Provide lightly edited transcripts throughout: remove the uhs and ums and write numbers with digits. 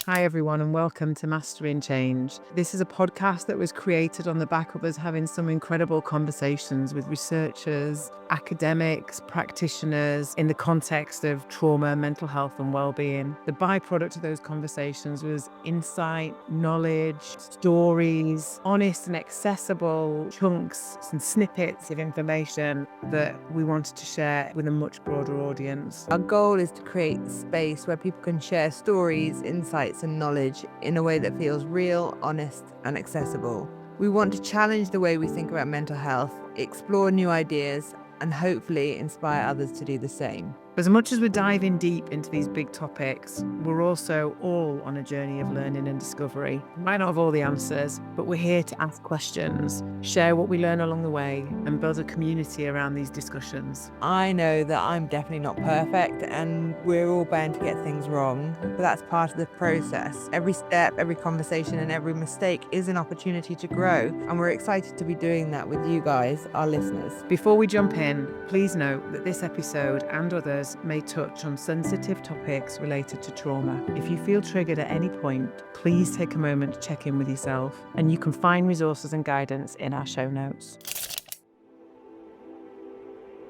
Hi everyone and welcome to Mastering Change. This is a podcast that was created on the back of us having some incredible conversations with researchers, academics, practitioners in the context of trauma, mental health and well-being. The byproduct of those conversations was insight, knowledge, stories, honest and accessible chunks and snippets of information that we wanted to share with a much broader audience. Our goal is to create a space where people can share stories, insights and knowledge in a way that feels real, honest and accessible. We want to challenge the way we think about mental health, explore new ideas and hopefully inspire others to do the same. As much as we're diving deep into these big topics, we're also all on a journey of learning and discovery. We might not have all the answers, but we're here to ask questions, share what we learn along the way, and build a community around these discussions. I know that I'm definitely not perfect and we're all bound to get things wrong, but that's part of the process. Every step, every conversation and every mistake is an opportunity to grow, and we're excited to be doing that with you guys, our listeners. Before we jump in, please note that this episode and others may touch on sensitive topics related to trauma. If you feel triggered at any point, please take a moment to check in with yourself, and you can find resources and guidance in our show notes.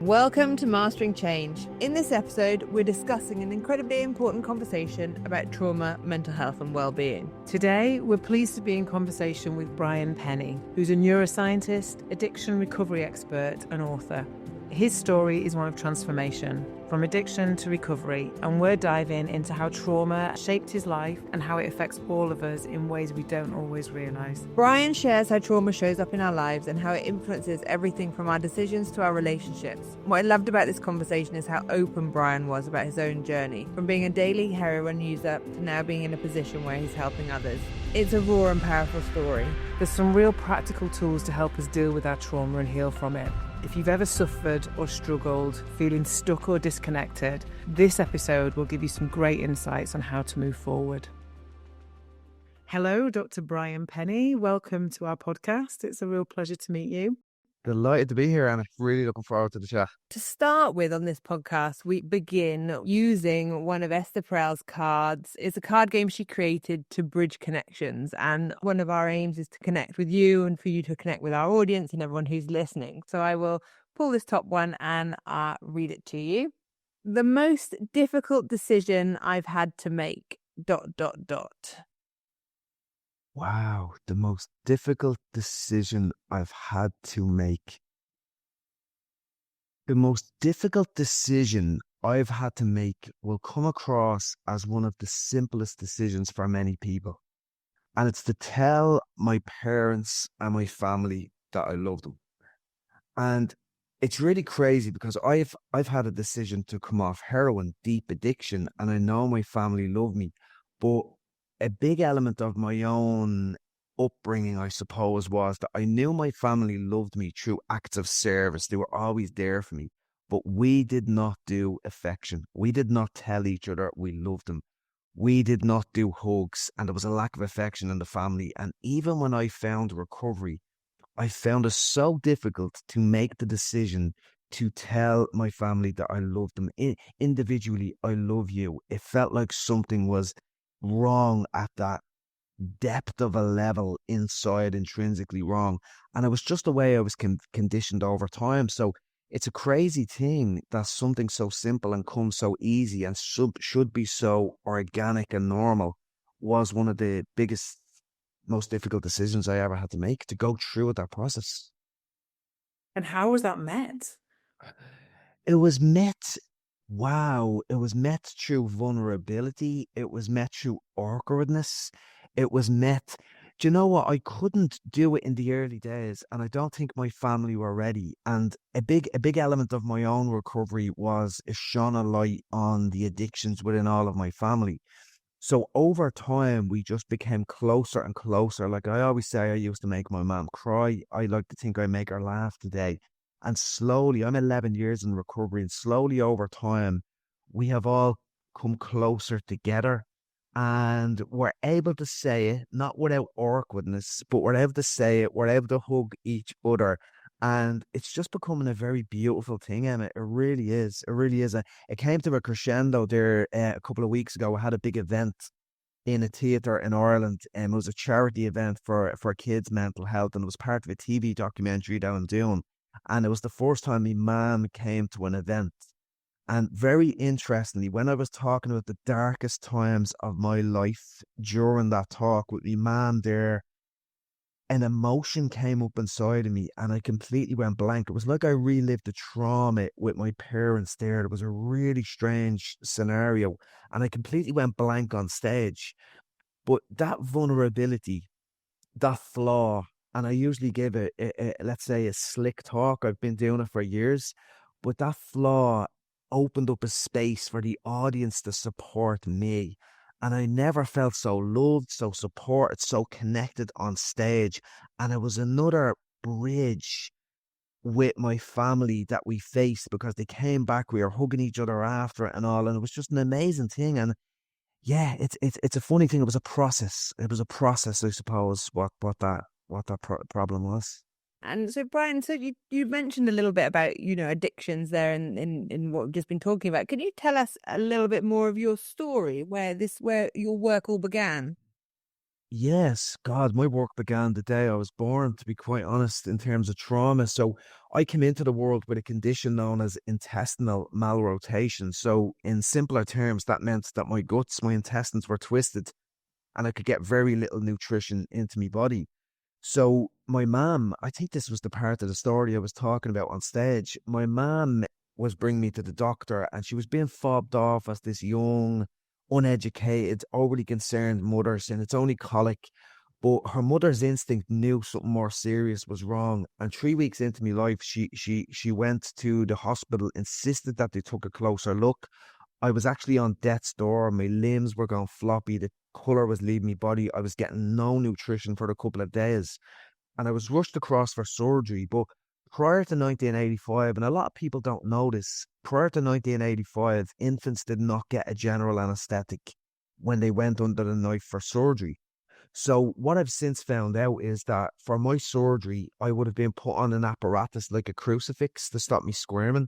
Welcome to Mastering Change. In this episode, we're discussing an incredibly important conversation about trauma, mental health and well-being. Today, we're pleased to be in conversation with Brian Pennie, who's a neuroscientist, addiction recovery expert and author. His story is one of transformation, from addiction to recovery, and we're diving into how trauma shaped his life and how it affects all of us in ways we don't always realise. Brian shares how trauma shows up in our lives and how it influences everything from our decisions to our relationships. What I loved about this conversation is how open Brian was about his own journey, from being a daily heroin user to now being in a position where he's helping others. It's a raw and powerful story. There's some real practical tools to help us deal with our trauma and heal from it. If you've ever suffered or struggled, feeling stuck or disconnected, this episode will give you some great insights on how to move forward. Hello, Dr. Brian Pennie. Welcome to our podcast. It's a real pleasure to meet you. Delighted to be here, and I'm really looking forward to the chat. To start with on this podcast, we begin using one of Esther Perel's cards. It's a card game she created to bridge connections, and one of our aims is to connect with you and for you to connect with our audience and everyone who's listening. So I will pull this top one and read it to you. The most difficult decision I've had to make, ... Wow, the most difficult decision I've had to make. The most difficult decision I've had to make will come across as one of the simplest decisions for many people. And it's to tell my parents and my family that I love them. And it's really crazy because I've had a decision to come off heroin, deep addiction, and I know my family love me. But a big element of my own upbringing, I suppose, was that I knew my family loved me through acts of service. They were always there for me, but we did not do affection. We did not tell each other we loved them. We did not do hugs, and there was a lack of affection in the family. And even when I found recovery, I found it so difficult to make the decision to tell my family that I loved them. Individually, I love you. It felt like something was wrong at that depth of a level inside, intrinsically wrong. And it was just the way I was conditioned over time. So it's a crazy thing that something so simple and comes so easy and should be so organic and normal was one of the biggest, most difficult decisions I ever had to make, to go through with that process. And how was that met? It was met through vulnerability. It was met through awkwardness. It was met, do you know what? I couldn't do it in the early days, and I don't think my family were ready. And a big element of my own recovery was it shone a light on the addictions within all of my family. So over time, we just became closer and closer. Like I always say, I used to make my mom cry. I like to think I make her laugh today. And slowly, I'm 11 years in recovery, and slowly over time, we have all come closer together, and we're able to say it, not without awkwardness, but we're able to say it, we're able to hug each other. And it's just becoming a very beautiful thing, Emma. It really is. It really is. It came to a crescendo there a couple of weeks ago. I had a big event in a theatre in Ireland. It was a charity event for kids' mental health, and it was part of a TV documentary that I'm doing. And it was the first time my mum came to an event. And very interestingly, when I was talking about the darkest times of my life during that talk with my mum there, an emotion came up inside of me and I completely went blank. It was like I relived the trauma with my parents there. It was a really strange scenario and I completely went blank on stage. But that vulnerability, that flaw, and I usually give let's say, a slick talk. I've been doing it for years, but that flaw opened up a space for the audience to support me. And I never felt so loved, so supported, so connected on stage. And it was another bridge with my family that we faced because they came back. We were hugging each other after it and all. And it was just an amazing thing. And yeah, it's a funny thing. It was a process. It was a process, I suppose. What that problem was. And so, Brian, so you mentioned a little bit about, addictions there in what we've just been talking about. Can you tell us a little bit more of your story, where your work all began? Yes, God, my work began the day I was born, to be quite honest, in terms of trauma. So I came into the world with a condition known as intestinal malrotation. So in simpler terms, that meant that my intestines were twisted and I could get very little nutrition into my body. So my mom, I think this was the part of the story I was talking about on stage. My mom was bringing me to the doctor and she was being fobbed off as this young, uneducated, overly concerned mother saying it's only colic. But her mother's instinct knew something more serious was wrong. And 3 weeks into my life, she went to the hospital, insisted that they took a closer look. I was actually on death's door. My limbs were going floppy. The colour was leaving my body. I was getting no nutrition for a couple of days. And I was rushed across for surgery. But prior to 1985, and a lot of people don't know this, prior to 1985, infants did not get a general anaesthetic when they went under the knife for surgery. So what I've since found out is that for my surgery, I would have been put on an apparatus like a crucifix to stop me squirming.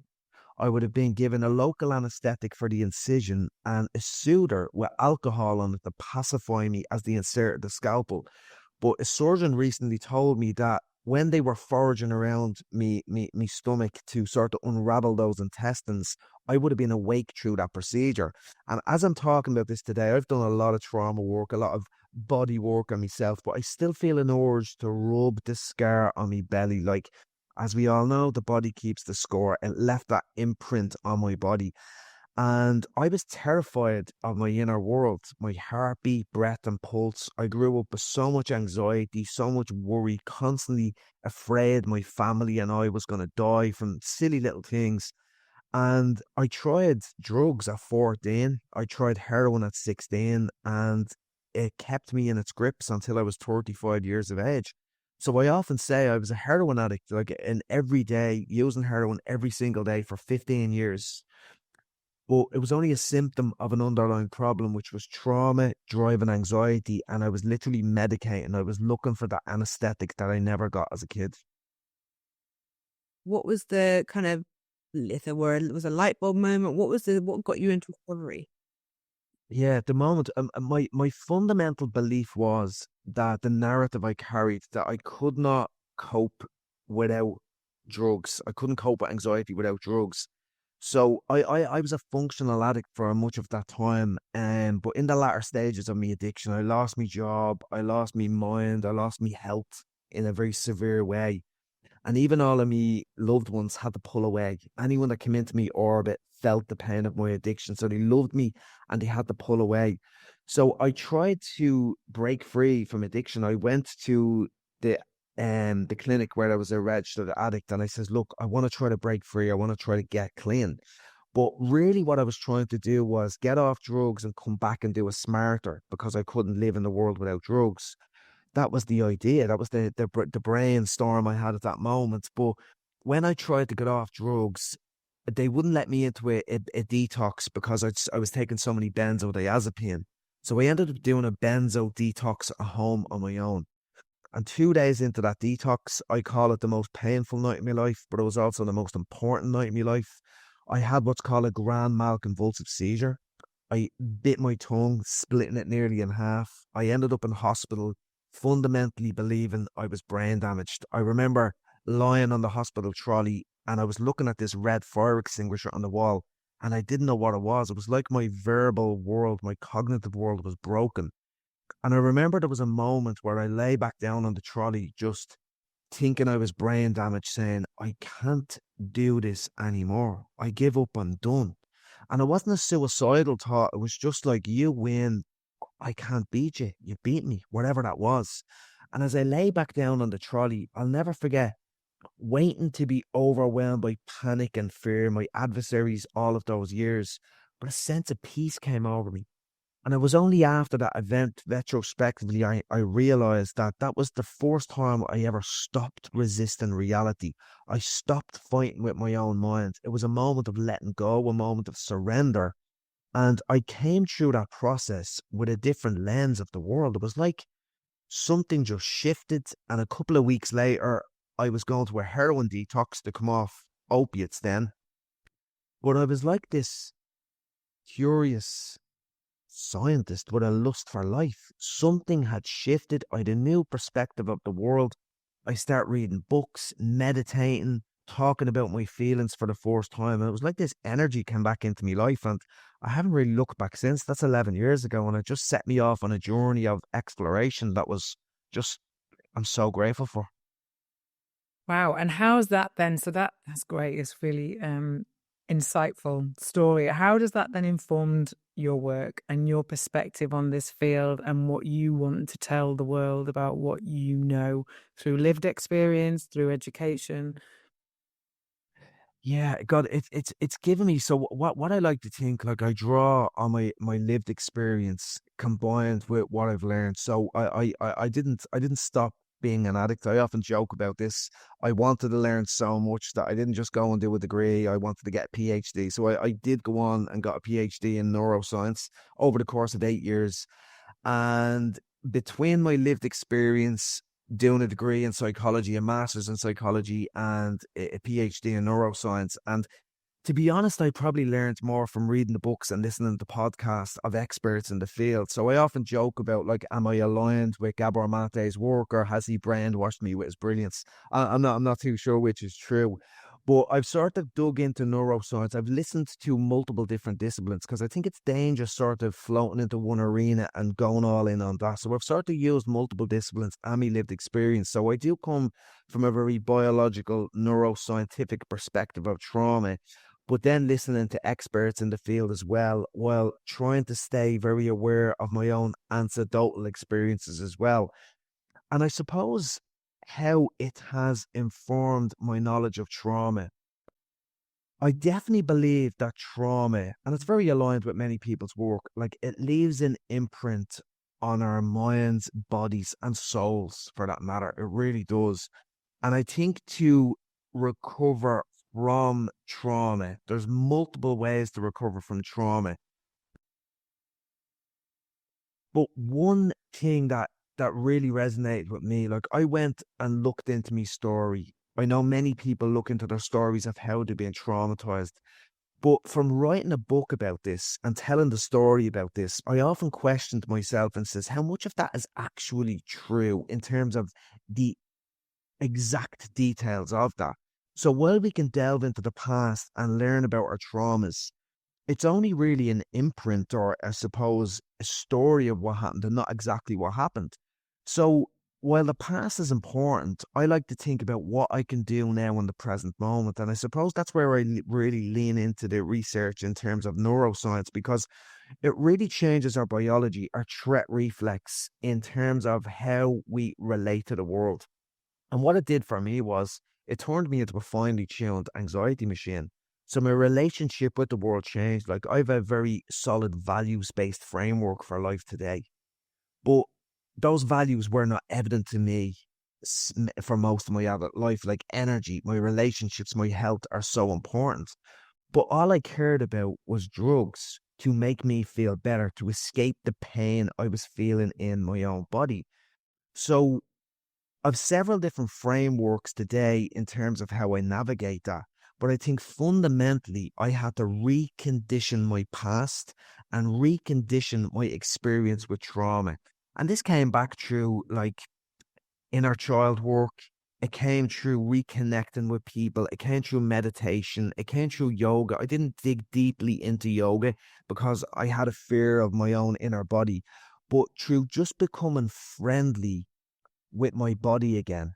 I would have been given a local anaesthetic for the incision and a soother with alcohol on it to pacify me as they inserted the scalpel. But a surgeon recently told me that when they were foraging around me stomach to sort of unravel those intestines, I would have been awake through that procedure. And as I'm talking about this today, I've done a lot of trauma work, a lot of body work on myself, but I still feel an urge to rub the scar on my belly. Like, as we all know, the body keeps the score, and it left that imprint on my body. And I was terrified of my inner world, my heartbeat, breath, and pulse. I grew up with so much anxiety, so much worry, constantly afraid my family and I was going to die from silly little things. And I tried drugs at 14. I tried heroin at 16, and it kept me in its grips until I was 35 years of age. So I often say I was a heroin addict, like in every day, using heroin every single day for 15 years. But it was only a symptom of an underlying problem, which was trauma, drive, and anxiety. And I was literally medicating. I was looking for that anesthetic that I never got as a kid. What was the kind of, if there was a light bulb moment, what got you into recovery? Yeah, at the moment, my fundamental belief was that the narrative I carried, that I could not cope without drugs. I couldn't cope with anxiety without drugs. So I was a functional addict for much of that time. But in the latter stages of my addiction, I lost my job, I lost my mind, I lost my health in a very severe way. And even all of me loved ones had to pull away. Anyone that came into my orbit felt the pain of my addiction. So they loved me and they had to pull away. So I tried to break free from addiction. I went to the clinic where I was a registered addict and I says, look, I want to try to break free. I want to try to get clean. But really what I was trying to do was get off drugs and come back and do it smarter because I couldn't live in the world without drugs. That was the idea. That was the brainstorm I had at that moment. But when I tried to get off drugs, they wouldn't let me into a detox because I was taking so many benzodiazepine. So I ended up doing a benzo detox at home on my own. And 2 days into that detox, I call it the most painful night of my life, but it was also the most important night of my life. I had what's called a grand mal convulsive seizure. I bit my tongue, splitting it nearly in half. I ended up in hospital, fundamentally believing I was brain damaged. I remember lying on the hospital trolley and I was looking at this red fire extinguisher on the wall and I didn't know what it was. It was like my verbal world, my cognitive world was broken. And I remember there was a moment where I lay back down on the trolley, just thinking I was brain damaged, saying, I can't do this anymore. I give up, I'm done. And it wasn't a suicidal thought. It was just like, you win. I can't beat you. You beat me, whatever that was. And as I lay back down on the trolley, I'll never forget waiting to be overwhelmed by panic and fear, my adversaries all of those years. But a sense of peace came over me. And it was only after that event, retrospectively, I realized that that was the first time I ever stopped resisting reality. I stopped fighting with my own mind. It was a moment of letting go, a moment of surrender. And I came through that process with a different lens of the world. It was like something just shifted. And a couple of weeks later, I was going to a heroin detox to come off opiates then. But I was like this curious scientist with a lust for life. Something had shifted. I had a new perspective of the world. I start reading books, meditating, talking about my feelings for the first time. And it was like this energy came back into my life. And I haven't really looked back since. That's 11 years ago. And it just set me off on a journey of exploration that was just, I'm so grateful for. Wow. And how's that then? So that's great. It's really insightful story. How does that then informed your work and your perspective on this field and what you want to tell the world about what you know through lived experience, through education? Yeah, God, it's given me, so what I like to think, like I draw on my lived experience combined with what I've learned. So I didn't stop being an addict. I often joke about this. I wanted to learn so much that I didn't just go and do a degree. I wanted to get a PhD. So I did go on and got a PhD in neuroscience over the course of 8 years. And between my lived experience doing a degree in psychology, a master's in psychology, and a PhD in neuroscience, and to be honest, I probably learned more from reading the books and listening to podcasts of experts in the field. So I often joke about, like, am I aligned with Gabor Mate's work, or has he brainwashed me with his brilliance? I'm not too sure which is true. But I've sort of dug into neuroscience. I've listened to multiple different disciplines because I think it's dangerous sort of floating into one arena and going all in on that. So I've sort of used multiple disciplines and my lived experience. So I do come from a very biological, neuroscientific perspective of trauma, but then listening to experts in the field as well, while trying to stay very aware of my own anecdotal experiences as well. And I suppose how it has informed my knowledge of trauma. I definitely believe that trauma, and it's very aligned with many people's work, like it leaves an imprint on our minds, bodies, and souls for that matter. It really does. And I think to recover from trauma, there's multiple ways to recover from trauma. But one thing that really resonated with me, like I went and looked into my story. I know many people look into their stories of how they've been traumatized. But from writing a book about this and telling the story about this, I often questioned myself and says, how much of that is actually true in terms of the exact details of that? So while we can delve into the past and learn about our traumas, it's only really an imprint, or I suppose a story of what happened and not exactly what happened. So while the past is important, I like to think about what I can do now in the present moment. And I suppose that's where I really lean into the research in terms of neuroscience, because it really changes our biology, our threat reflex in terms of how we relate to the world. And what it did for me was it turned me into a finely tuned anxiety machine. So my relationship with the world changed. Like I have a very solid values based framework for life today. But those values were not evident to me for most of my adult life. Like energy, my relationships, my health are so important. But all I cared about was drugs to make me feel better, to escape the pain I was feeling in my own body. So I've several different frameworks today in terms of how I navigate that. But I think fundamentally, I had to recondition my past and recondition my experience with trauma. And this came back through like inner child work. It came through reconnecting with people. It came through meditation. It came through yoga. I didn't dig deeply into yoga because I had a fear of my own inner body. But through just becoming friendly with my body again.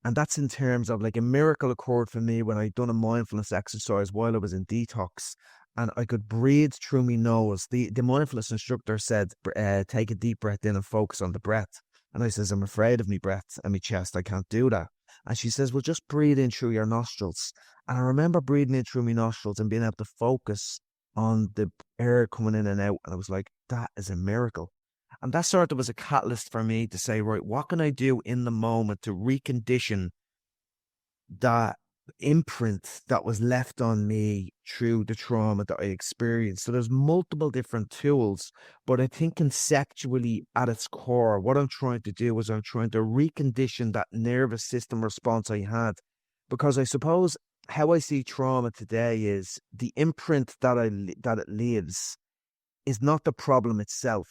And that's in terms of like a miracle occurred for me when I'd done a mindfulness exercise while I was in detox and I could breathe through my nose. The mindfulness instructor said, take a deep breath in and focus on the breath. And I says, I'm afraid of my breath and my chest. I can't do that. And she says, well, just breathe in through your nostrils. And I remember breathing in through my nostrils and being able to focus on the air coming in and out. And I was like, that is a miracle. And that sort of was a catalyst for me to say, right, what can I do in the moment to recondition that imprint that was left on me through the trauma that I experienced? So there's multiple different tools, but I think conceptually at its core, what I'm trying to do is I'm trying to recondition that nervous system response I had. Because I suppose how I see trauma today is the imprint that it leaves is not the problem itself.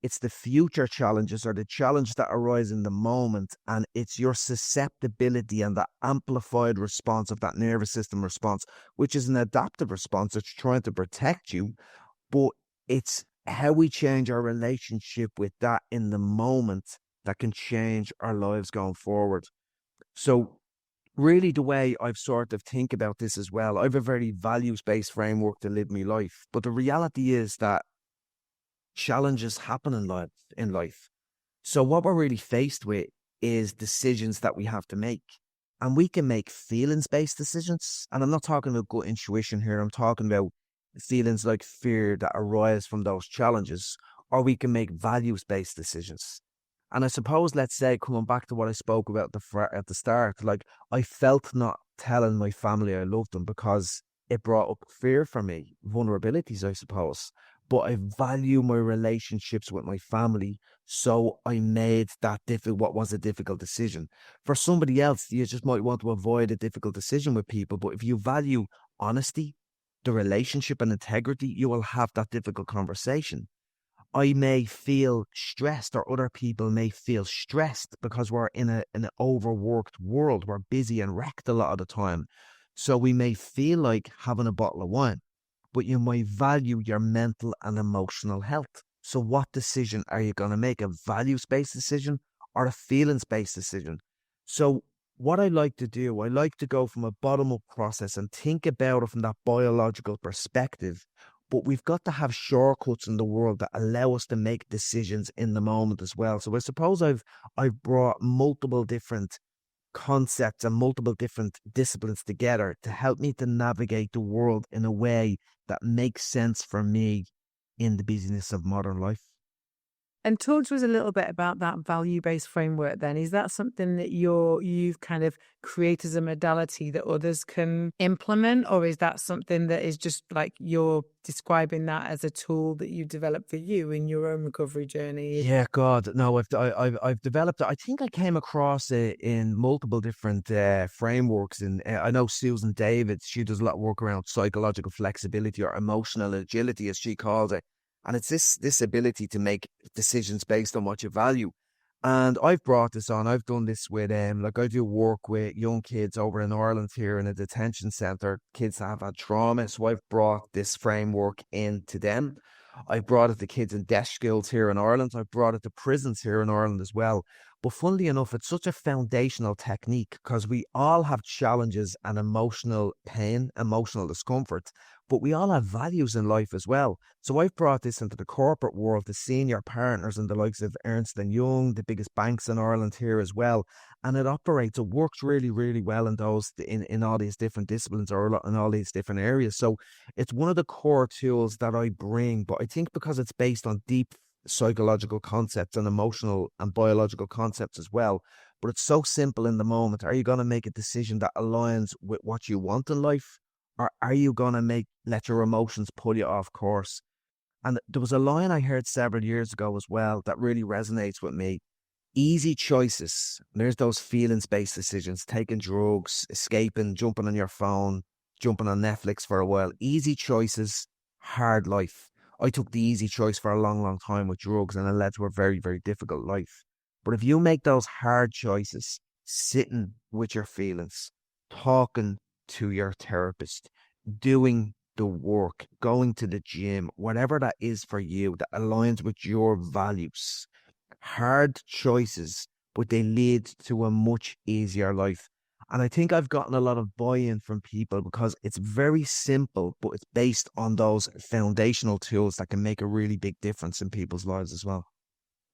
It's the future challenges or the challenge that arise in the moment, and it's your susceptibility and the amplified response of that nervous system response, which is an adaptive response. It's trying to protect you, but it's how we change our relationship with that in the moment that can change our lives going forward. So really the way I've sort of think about this as well, I have a very values-based framework to live my life, but the reality is that challenges happen in life. So what we're really faced with is decisions that we have to make. And we can make feelings-based decisions. And I'm not talking about gut intuition here. I'm talking about feelings like fear that arise from those challenges. Or we can make values-based decisions. And I suppose, let's say, coming back to what I spoke about at the start, like I felt not telling my family I loved them because it brought up fear for me, vulnerabilities, I suppose. But I value my relationships with my family, so I made that what was a difficult decision. For somebody else, you just might want to avoid a difficult decision with people, but if you value honesty, the relationship and integrity, you will have that difficult conversation. I may feel stressed, or other people may feel stressed because we're in an overworked world. We're busy and wrecked a lot of the time. So we may feel like having a bottle of wine, but you might value your mental and emotional health. So what decision are you going to make? A values-based decision or a feelings-based decision? So what I like to do, I like to go from a bottom-up process and think about it from that biological perspective. But we've got to have shortcuts in the world that allow us to make decisions in the moment as well. So I suppose I've brought multiple different concepts and multiple different disciplines together to help me to navigate the world in a way that makes sense for me in the busyness of modern life. And talk to us a little bit about that value-based framework then. Is that something that you've kind of created as a modality that others can implement? Or is that something that is just like you're describing that as a tool that you developed for you in your own recovery journey? Yeah, God, no, I've developed it. I think I came across it in multiple different frameworks. And I know Susan David, she does a lot of work around psychological flexibility or emotional agility, as she calls it. And it's this ability to make decisions based on what you value. And I've brought this on. I've done this with like I do work with young kids over in Ireland here in a detention centre, kids that have had trauma. So I've brought this framework into them. I've brought it to kids in deaf schools here in Ireland. I've brought it to prisons here in Ireland as well. But funnily enough, it's such a foundational technique because we all have challenges and emotional pain, emotional discomfort, but we all have values in life as well. So I've brought this into the corporate world to senior partners and the likes of Ernst & Young, the biggest banks in Ireland here as well. And it works really, really well in in all these different disciplines or in all these different areas. So it's one of the core tools that I bring, but I think because it's based on deep psychological concepts and emotional and biological concepts as well. But it's so simple in the moment. Are you going to make a decision that aligns with what you want in life? Or are you going to let your emotions pull you off course? And there was a line I heard several years ago as well that really resonates with me. Easy choices. There's those feelings-based decisions, taking drugs, escaping, jumping on your phone, jumping on Netflix for a while. Easy choices, hard life. I took the easy choice for a long, long time with drugs, and it led to a very, very difficult life. But if you make those hard choices, sitting with your feelings, talking to your therapist, doing the work, going to the gym, whatever that is for you that aligns with your values, hard choices, but they lead to a much easier life. And I think I've gotten a lot of buy-in from people because it's very simple, but it's based on those foundational tools that can make a really big difference in people's lives as well.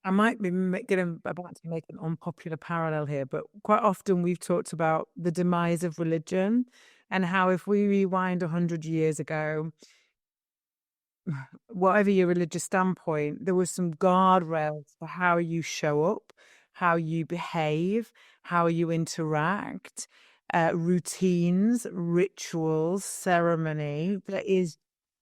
I might be getting about to make an unpopular parallel here, but quite often we've talked about the demise of religion and how if we rewind 100 years ago, whatever your religious standpoint, there was some guardrails for how you show up, how you behave, how you interact, routines, rituals, ceremony that is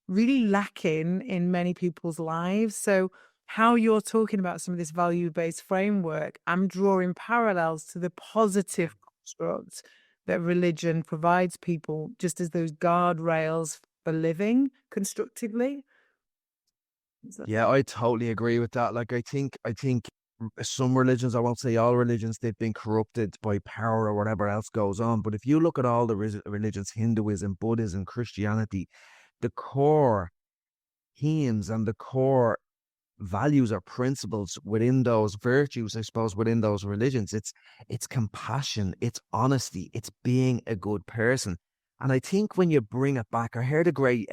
really lacking in many people's lives. So how you're talking about some of this value-based framework, I'm drawing parallels to the positive construct that religion provides people, just as those guardrails for living constructively. Yeah, I totally agree with that. Like, I think some religions, I won't say all religions, they've been corrupted by power or whatever else goes on. But if you look at all the religions, Hinduism, Buddhism, Christianity, the core themes and the core values or principles within those virtues, I suppose, within those religions, it's compassion, it's honesty, it's being a good person. And I think when you bring it back, I heard a great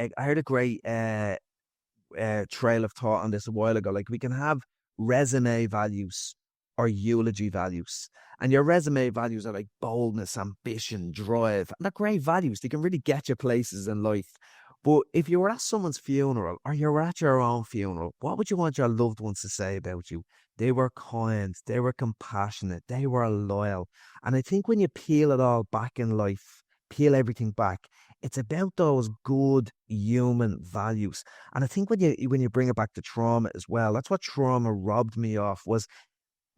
trail of thought on this a while ago. Like, we can have resume values or eulogy values. And your resume values are like boldness, ambition, drive. And they're great values. They can really get you places in life. But if you were at someone's funeral or you were at your own funeral, what would you want your loved ones to say about you? They were kind, they were compassionate, they were loyal. And I think when you peel it all back in life, peel everything back, it's about those good human values. And I think when you bring it back to trauma as well, that's what trauma robbed me of, was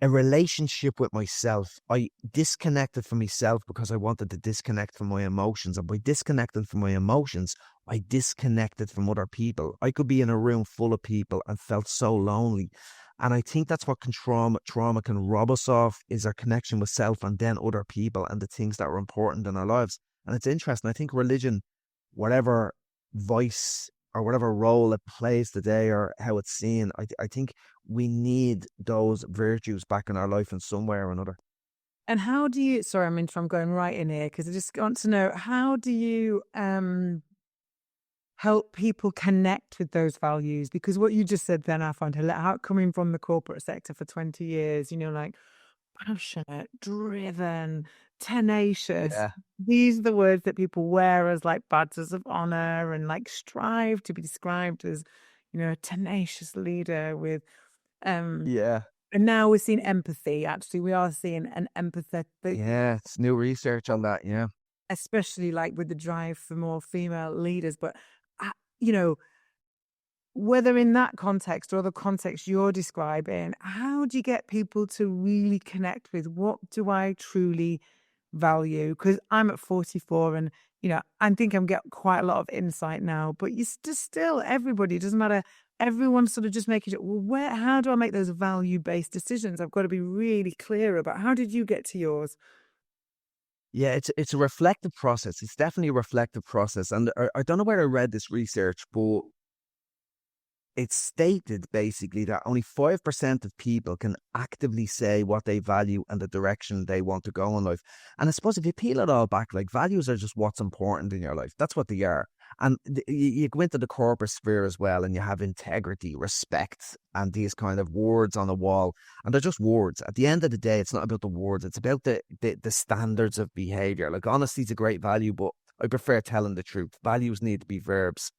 a relationship with myself. I disconnected from myself because I wanted to disconnect from my emotions. And by disconnecting from my emotions, I disconnected from other people. I could be in a room full of people and felt so lonely. And I think that's what trauma can rob us of, is our connection with self and then other people and the things that are important in our lives. And it's interesting. I think religion, whatever voice or whatever role it plays today or how it's seen, I think we need those virtues back in our life in some way or another. And how do you, sorry, I mean, if I'm going right in here, because I just want to know, how do you help people connect with those values? Because what you just said then, I find coming from the corporate sector for 20 years, like passionate, driven, tenacious. Yeah. These are the words that people wear as like badges of honor and like strive to be described as, a tenacious leader with, Yeah. and now we're seeing empathy. Actually, we are seeing an empathetic, Yeah. It's new research on that. Yeah. especially like with the drive for more female leaders. But, you know, whether in that context or the context you're describing, how do you get people to really connect with what do I truly value? Because I'm at 44 and, I think I'm getting quite a lot of insight now, but you still, everybody, it doesn't matter. Everyone's sort of just making it, well, how do I make those value-based decisions? I've got to be really clear about how did you get to yours? Yeah, it's a reflective process. It's definitely a reflective process. And I don't know where I read this research, but it's stated basically that only 5% of people can actively say what they value and the direction they want to go in life. And I suppose if you peel it all back, like, values are just what's important in your life. That's what they are. And you go into the corporate sphere as well, and you have integrity, respect, and these kind of words on the wall. And they're just words. At the end of the day, it's not about the words. It's about the standards of behavior. Like, honesty is a great value, but I prefer telling the truth. Values need to be verbs.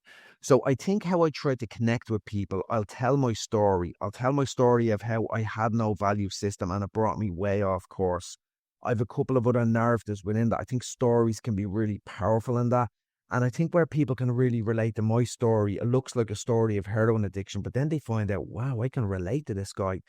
So I think how I try to connect with people, I'll tell my story. I'll tell my story of how I had no value system and it brought me way off course. I have a couple of other narratives within that. I think stories can be really powerful in that. And I think where people can really relate to my story, it looks like a story of heroin addiction, but then they find out, wow, I can relate to this guy.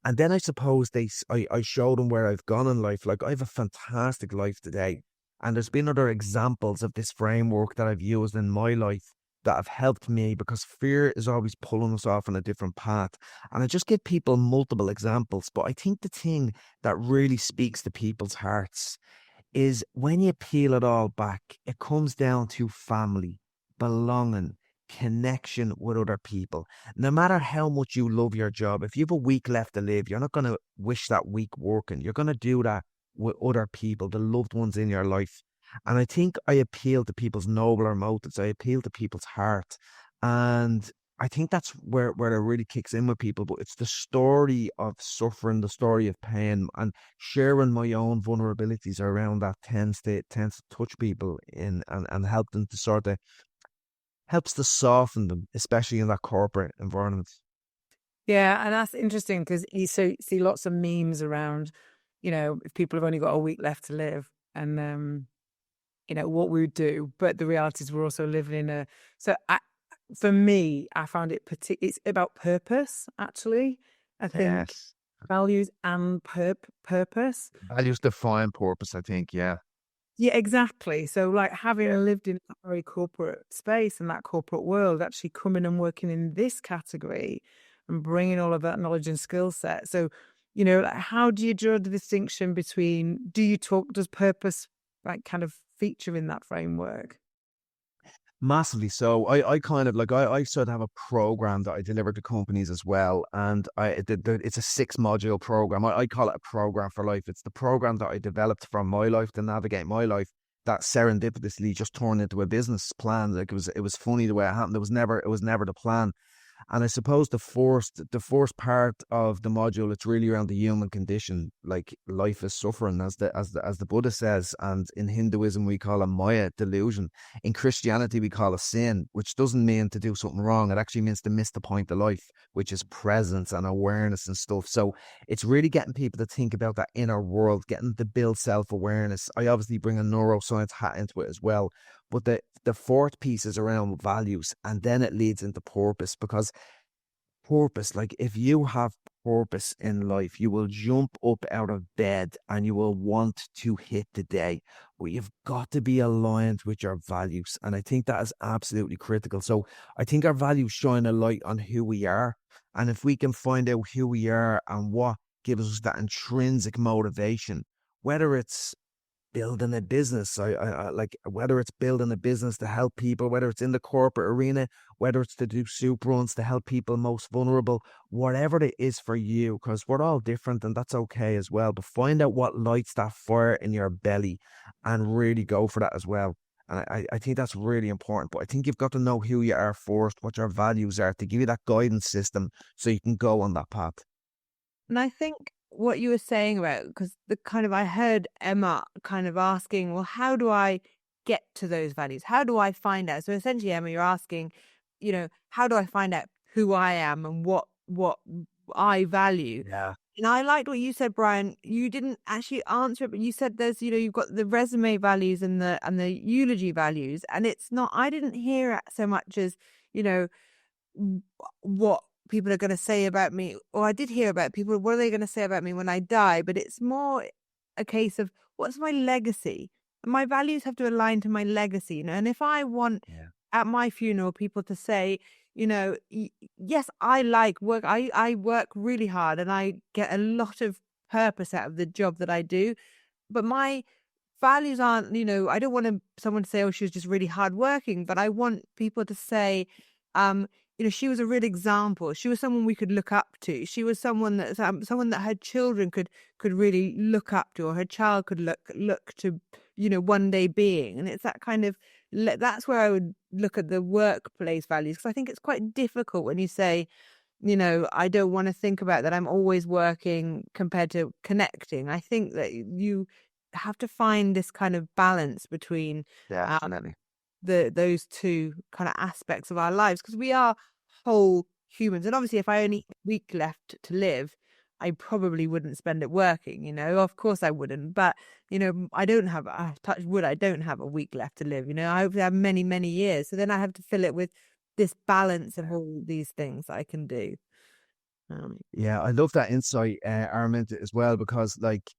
And then I suppose I show them where I've gone in life. Like, I have a fantastic life today. And there's been other examples of this framework that I've used in my life that have helped me, because fear is always pulling us off on a different path. And I just give people multiple examples. But I think the thing that really speaks to people's hearts is when you peel it all back, it comes down to family, belonging, connection with other people. No matter how much you love your job, if you have a week left to live, you're not going to wish that week working. You're going to do that with other people, the loved ones in your life. And I think I appeal to people's nobler motives. I appeal to people's heart. And I think that's where it really kicks in with people. But it's the story of suffering, the story of pain, and sharing my own vulnerabilities around that tends to touch people and help them to sort of helps to soften them, especially in that corporate environment. Yeah, and that's interesting because you see lots of memes around, if people have only got a week left to live, and what we would do. But the reality is we're also living in a. For me, I found it it's about purpose. Actually, I think Yes. values and purpose. Values define purpose, I think. Yeah. Yeah, exactly. So, like, having lived in a very corporate space and that corporate world, actually coming and working in this category and bringing all of that knowledge and skill set. So, like, how do you draw the distinction between, does purpose like kind of feature in that framework? Massively so. I kind of like I sort of have a program that I deliver to companies as well, and it's a 6 module program. I call it a program for life. It's the program that I developed from my life to navigate my life that serendipitously just turned into a business plan. Like it was funny the way it happened. It was never the plan. And I suppose the first part of the module, it's really around the human condition. Like life is suffering, as the Buddha says, and in Hinduism we call it Maya, delusion. In Christianity we call it sin, which doesn't mean to do something wrong. It actually means to miss the point of life, which is presence and awareness and stuff. So it's really getting people to think about that inner world, getting them to build self-awareness. I obviously bring a neuroscience hat into it as well. But the fourth piece is around values, and then it leads into purpose, because purpose, like if you have purpose in life, you will jump up out of bed and you will want to hit the day. But you've got to be aligned with your values. And I think that is absolutely critical. So I think our values shine a light on who we are. And if we can find out who we are and what gives us that intrinsic motivation, whether it's building a business. I like, whether it's building a business to help people, whether it's in the corporate arena, whether it's to do soup runs to help people most vulnerable, whatever it is for you, because we're all different and that's okay as well. But find out what lights that fire in your belly and really go for that as well. And I think that's really important. But I think you've got to know who you are first, what your values are, to give you that guidance system so you can go on that path. And I think what you were saying about, because I heard Emma kind of asking, well, how do I get to those values? How do I find out? So essentially, Emma, you're asking, how do I find out who I am and what I value? Yeah. And I liked what you said, Brian. You didn't actually answer it, but you said there's, you've got the resume values and the eulogy values, and it's not. I didn't hear it so much as, what people are going to say about me, or I did hear about people, what are they going to say about me when I die? But it's more a case of, what's my legacy? And my values have to align to my legacy, and if I want Yeah. at my funeral people to say, yes, I like work, I work really hard and I get a lot of purpose out of the job that I do, but my values aren't, I don't want someone to say, oh, she was just really hardworking, but I want people to say, she was a real example. She was someone we could look up to. She was someone that her children could really look up to, or her child could look to, one day being. And it's that kind of, that's where I would look at the workplace values, because I think it's quite difficult when you say, I don't want to think about that I'm always working compared to connecting. I think that you have to find this kind of balance between Definitely. those two kind of aspects of our lives, because we are whole humans. And obviously, if I only had a week left to live, I probably wouldn't spend it working, of course I wouldn't. But, I don't have, touch wood, I don't have a week left to live, I hope to have many, many years. So then I have to fill it with this balance of all these things I can do. Yeah, I love that insight, Armand, as well, because like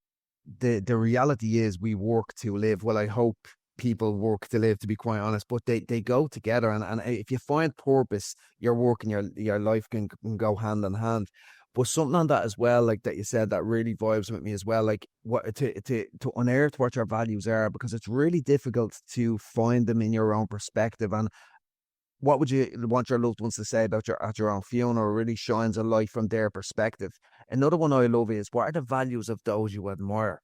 the reality is we work to live. Well, I hope people work to live, to be quite honest, but they go together. And if you find purpose, your work and your life can go hand in hand. But something on that as well, like that you said, that really vibes with me as well. Like what to unearth what your values are, because it's really difficult to find them in your own perspective. And what would you want your loved ones to say about your own funeral? Really shines a light from their perspective. Another one I love is, what are the values of those you admire?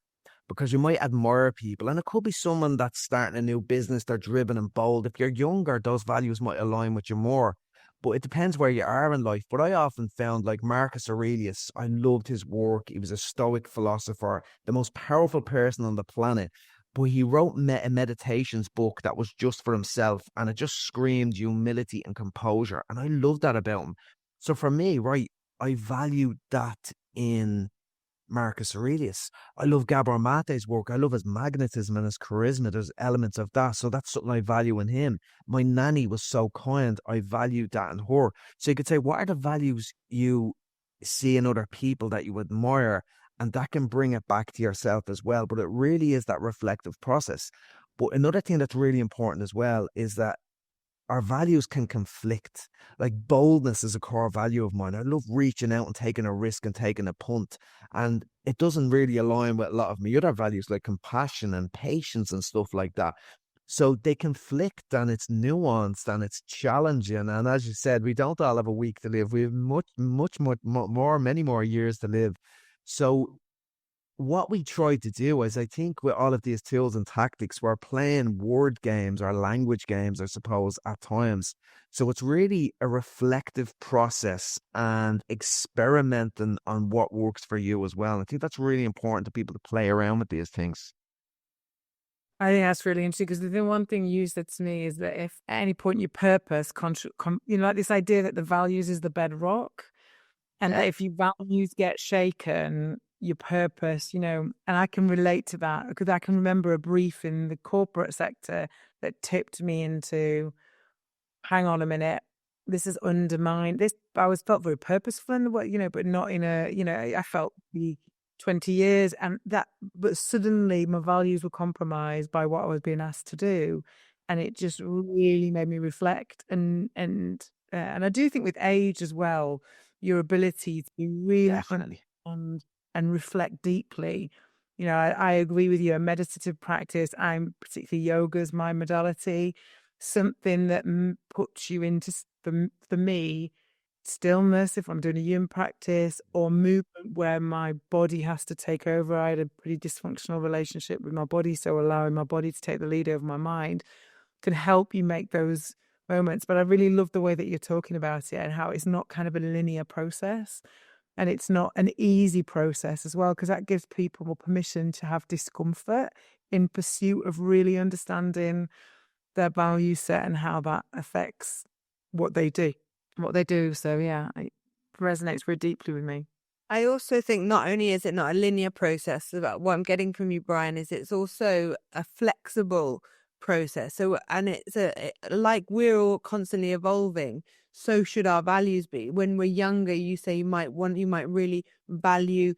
Because you might admire people, and it could be someone that's starting a new business, they're driven and bold. If you're younger, those values might align with you more. But it depends where you are in life. But I often found, like Marcus Aurelius, I loved his work. He was a Stoic philosopher, the most powerful person on the planet. But he wrote a meditations book that was just for himself, and it just screamed humility and composure. And I love that about him. So for me, right, I value that in Marcus Aurelius. I love Gabor Mate's work. I love his magnetism and his charisma. There's elements of that. So that's something I value in him. My nanny was so kind. I valued that in her. So you could say, what are the values you see in other people that you admire? And that can bring it back to yourself as well. But it really is that reflective process. But another thing that's really important as well is that our values can conflict. Like boldness is a core value of mine. I love reaching out and taking a risk and taking a punt. And it doesn't really align with a lot of my other values like compassion and patience and stuff like that. So they conflict, and it's nuanced and it's challenging. And as you said, we don't all have a week to live. We have many more years to live. So what we try to do is, I think with all of these tools and tactics, we're playing word games or language games, I suppose, at times. So it's really a reflective process and experimenting on what works for you as well. And I think that's really important to people to play around with these things. I think that's really interesting, because the one thing you said to me is that if at any point your purpose, like this idea that the values is the bedrock, and that if your values get shaken, your purpose, and I can relate to that, because I can remember a brief in the corporate sector that tipped me into, hang on a minute, this is undermined. I felt very purposeful in the way, but not in a, I felt the 20 years, but suddenly my values were compromised by what I was being asked to do. And it just really made me reflect. And I do think with age as well, your ability to really Definitely. and reflect deeply. I agree with you. A meditative practice, I'm particularly yoga's my modality, something that puts you into, for me, stillness if I'm doing a yin practice, or movement where my body has to take over. I had a pretty dysfunctional relationship with my body, so allowing my body to take the lead over my mind can help you make those moments. But I really love the way that you're talking about it, and how it's not kind of a linear process, and it's not an easy process as well, because that gives people more permission to have discomfort in pursuit of really understanding their value set and how that affects what they do. So yeah, it resonates very deeply with me. I also think not only is it not a linear process, but what I'm getting from you, Brian, is it's also a flexible process. So, and it's like we're all constantly evolving, so should our values be. When we're younger, you say you might really value,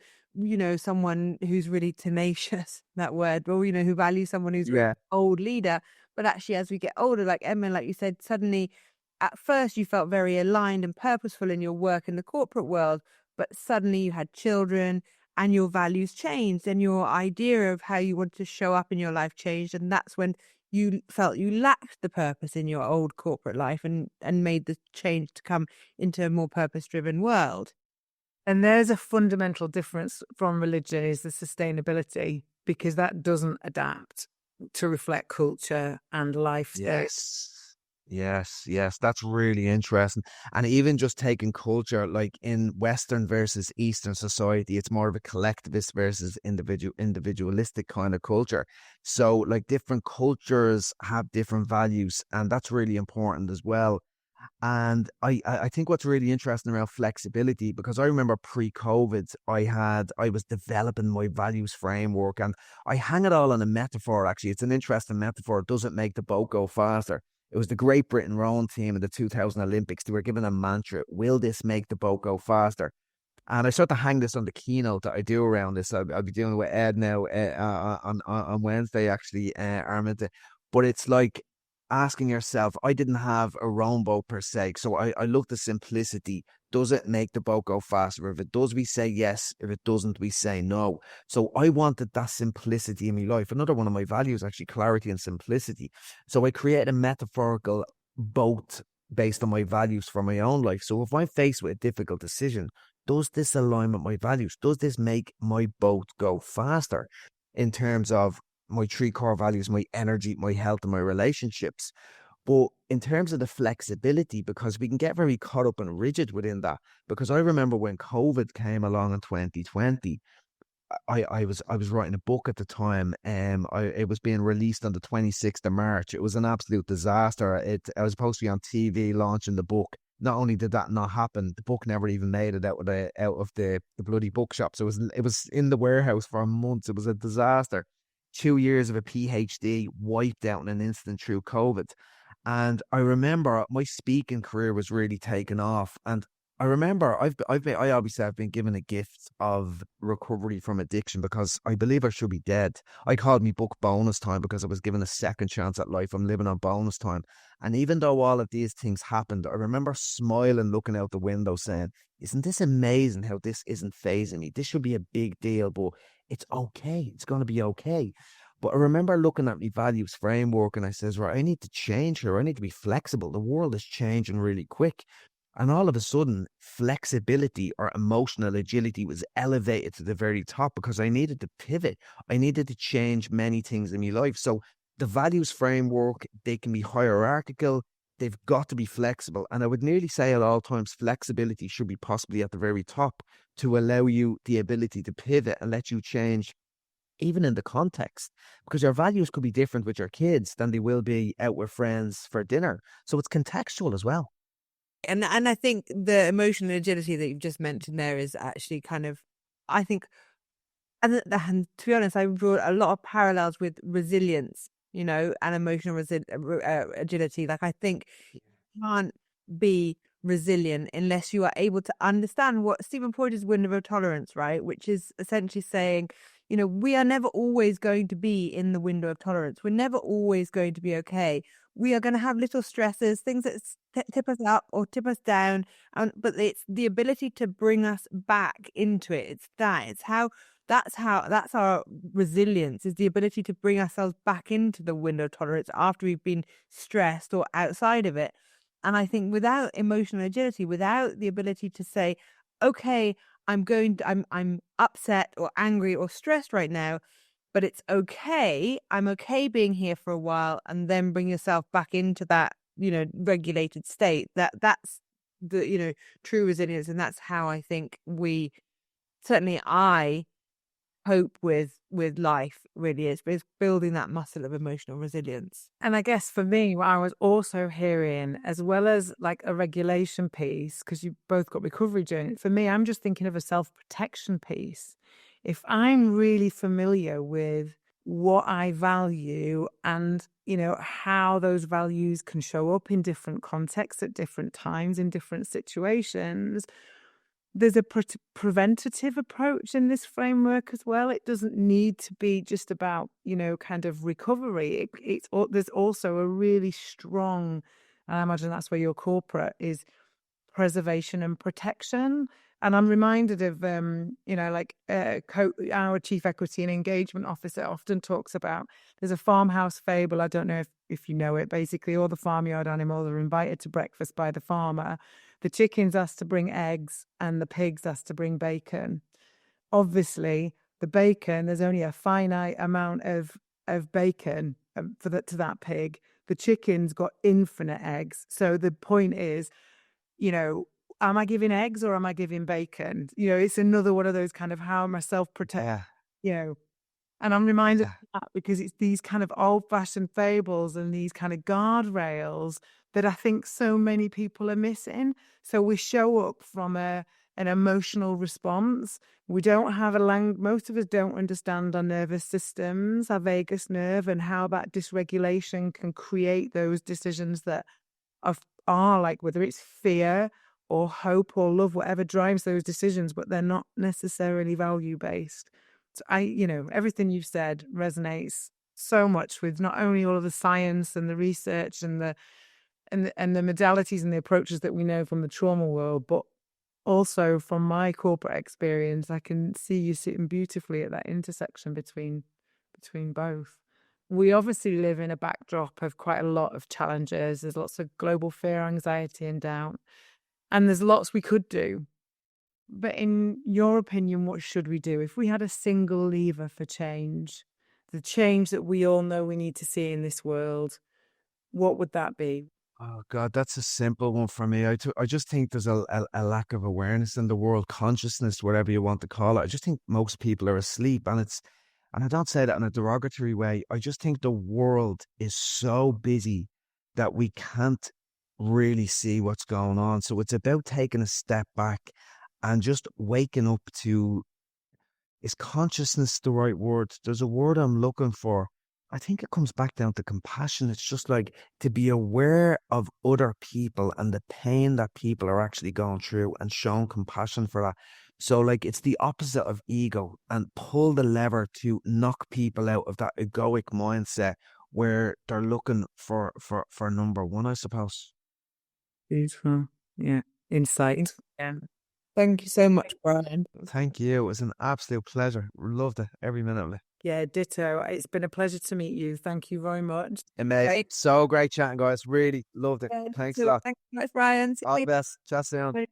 someone who's really tenacious, that word, or, who values someone who's really old leader. But actually, as we get older, like Emma, like you said, suddenly at first you felt very aligned and purposeful in your work in the corporate world, but suddenly you had children and your values changed and your idea of how you want to show up in your life changed. And that's when you felt you lacked the purpose in your old corporate life and made the change to come into a more purpose-driven world. And there's a fundamental difference from religion, is the sustainability, because that doesn't adapt to reflect culture and life. Yes, that's really interesting. And even just taking culture, like in Western versus Eastern society, it's more of a collectivist versus individualistic kind of culture. So like different cultures have different values, and that's really important as well. And I think what's really interesting around flexibility, because I remember pre-COVID, I was developing my values framework, and I hang it all on a metaphor. Actually, it's an interesting metaphor. It doesn't make the boat go faster. It was the Great Britain rowing team in the 2000 Olympics. They were given a mantra: will this make the boat go faster? And I sort of hang this on the keynote that I do around this. I'll be doing it with Ed now on Wednesday, actually, Armand. But it's like asking yourself, I didn't have a rowboat per se. So I looked at simplicity. Does it make the boat go faster? If it does, we say yes. If it doesn't, we say no. So I wanted that simplicity in my life. Another one of my values, actually, clarity and simplicity. So I created a metaphorical boat based on my values for my own life. So if I'm faced with a difficult decision, does this align with my values? Does this make my boat go faster in terms of my three core values, my energy, my health, and my relationships? But in terms of the flexibility, because we can get very caught up and rigid within that. Because I remember when COVID came along in 2020, I was writing a book at the time. It was being released on the 26th of March. It was an absolute disaster. I was supposed to be on TV launching the book. Not only did that not happen, the book never even made it out of the bloody bookshops. It was in the warehouse for months. It was a disaster. 2 years of a PhD wiped out in an instant through COVID. And I remember my speaking career was really taking off. And I remember I obviously have been given a gift of recovery from addiction because I believe I should be dead. I called me book bonus time because I was given a second chance at life. I'm living on bonus time. And even though all of these things happened, I remember smiling, looking out the window saying, isn't this amazing how this isn't phasing me? This should be a big deal, but it's okay. It's going to be okay. But I remember looking at my values framework and I says, right, I need to change here. I need to be flexible. The world is changing really quick. And all of a sudden, flexibility or emotional agility was elevated to the very top because I needed to pivot. I needed to change many things in my life. So the values framework, they can be hierarchical. They've got to be flexible. And I would nearly say at all times, flexibility should be possibly at the very top to allow you the ability to pivot and let you change even in the context, because your values could be different with your kids than they will be out with friends for dinner. So it's contextual as well. And I think the emotional agility that you've just mentioned there is actually kind of, I think, and to be honest, I draw a lot of parallels with resilience, and emotional agility. Like, I think you can't be resilient unless you are able to understand what Stephen Porges' window of tolerance, right? Which is essentially saying, we are never always going to be in the window of tolerance. We're never always going to be okay. We are going to have little stresses, things that tip us up or tip us down. But it's the ability to bring us back into it. That's our resilience, is the ability to bring ourselves back into the window of tolerance after we've been stressed or outside of it. And I think without emotional agility, without the ability to say, okay, I'm upset or angry or stressed right now, but it's okay. I'm okay being here for a while, and then bring yourself back into that, regulated state. That's the, true resilience. And that's how I think I cope with life, really is building that muscle of emotional resilience. And I guess for me, what I was also hearing, as well as like a regulation piece, because you both got recovery journey, for me, I'm just thinking of a self-protection piece. If I'm really familiar with what I value and, how those values can show up in different contexts at different times, in different situations, there's a preventative approach in this framework as well. It doesn't need to be just about, kind of recovery. There's also a really strong, and I imagine that's where your corporate is, preservation and protection. And I'm reminded of, our chief equity and engagement officer often talks about, there's a farmhouse fable. I don't know if you know it. Basically, all the farmyard animals are invited to breakfast by the farmer. The chickens asked to bring eggs and the pigs asked to bring bacon. Obviously, the bacon, there's only a finite amount of bacon to that pig. The chicken's got infinite eggs. So the point is, am I giving eggs or am I giving bacon? It's another one of those kind of, how am I self-protect, and I'm reminded of that because it's these kind of old-fashioned fables and these kind of guardrails that I think so many people are missing. So we show up from an emotional response. We don't have most of us don't understand our nervous systems, our vagus nerve, and how that dysregulation can create those decisions that are like, whether it's fear or hope or love, whatever drives those decisions, but they're not necessarily value-based. So everything you've said resonates so much with not only all of the science and the research and the modalities and the approaches that we know from the trauma world, but also from my corporate experience. I can see you sitting beautifully at that intersection between both. We obviously live in a backdrop of quite a lot of challenges. There's lots of global fear, anxiety, and doubt, and there's lots we could do. But in your opinion, what should we do if we had a single lever for change, the change that we all know we need to see in this world? What would that be? Oh God, that's a simple one for me. I just think there's a lack of awareness in the world, consciousness, whatever you want to call it. I just think most people are asleep, and I don't say that in a derogatory way. I just think the world is so busy that we can't really see what's going on. So it's about taking a step back and just waking up to, is consciousness the right word? There's a word I'm looking for. I think it comes back down to compassion. It's just like to be aware of other people and the pain that people are actually going through and showing compassion for that. So like it's the opposite of ego, and pull the lever to knock people out of that egoic mindset where they're looking for number one, I suppose. Beautiful. Yeah. Insight. Yeah. Thank you so much, Brian. Thank you. It was an absolute pleasure. Loved it, every minute of it. Yeah, ditto. It's been a pleasure to meet you. Thank you very much. Amazing. Great. So great chatting, guys. Really loved it. Yeah, Thanks a lot. Thanks so much, Brian. All the best. Chat soon. Bye.